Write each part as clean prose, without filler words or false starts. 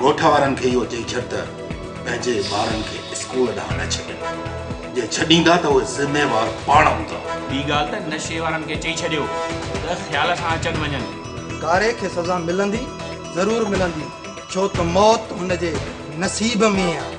गोठा वारन के यो चई छत पंहिंजे ॿारनि खे स्कूल ॾांहुं न छॾनि जे छॾींदा त उहे ज़िम्मेवार पाण हूंदा ॿी ॻाल्हि त नशे वारनि खे चई छॾियो त ख़्याल सां अचनि वञनि कारे खे सज़ा मिलंदी ज़रूरु मिलंदी छो त मौत हुनजे नसीब में आहे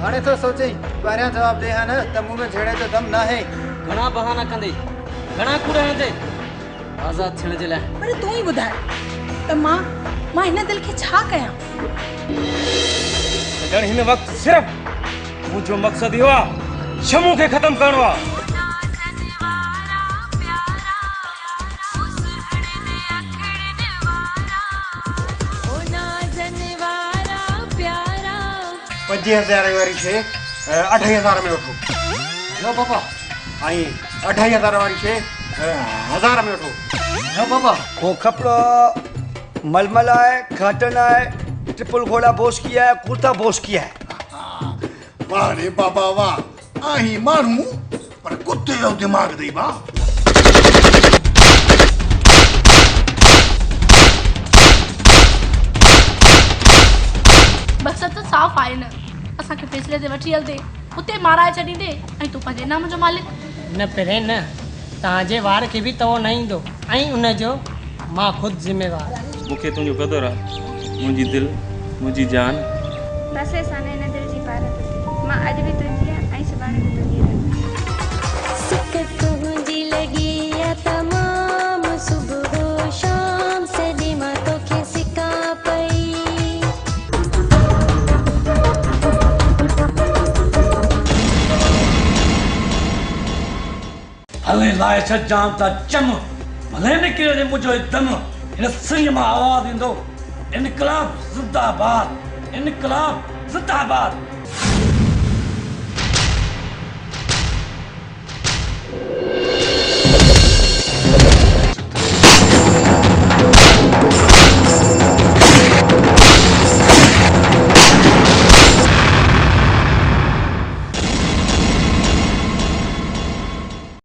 हाणे तो सोचे पहिरियां जवाब दे न त मुंह में झेड़े जो दम न है घणा बहाना कंदे घणा कूड़ हंदे आजाद थियण जे लाइ पर तू ही बुधाए त मां हिन दिल खे छा कयां ॼण हिन वक्त सिर्फ मुंहिंजो मक़सद इहो आहे शमू खे ख़त्म करणो आहे पंजे हज़ार वारी शे 8000 में वठो लो पापा आई 2500 वारी शे 1000 में वठो लो पापा वो कपड़ा मलमला है काटन है ट्रिपल घोड़ा बोस किया है कुर्ता बोस किया है वाह रे बाबा वाह आही मानू पर कुत्ते जो दिमाग दई बा बस तो साफ आए न असा के फैसले दे वठी हलदे उते माराए छडींदे ऐं तू पंजे नाम जो मालिक न पहिरें न ताजे वार के भी तो नहीं दो ऐं उन जो मां खुद जिम्मेवार मुखे तुझो कदर आहे मुंहिंजी दिल मुंहिंजी जान बस साने न दिल जी पारत मां अज भी तुझी ऐं सुभाणे भी तुझी सुख तुझी लगी या तमाम सुबह शाम सदी मां तो के सिका पई हले लाए जाम ता चम भले निकिरे मुझो दम इन सिंह मां आवाज़ ईंदो इनकलाब जिंदाबाद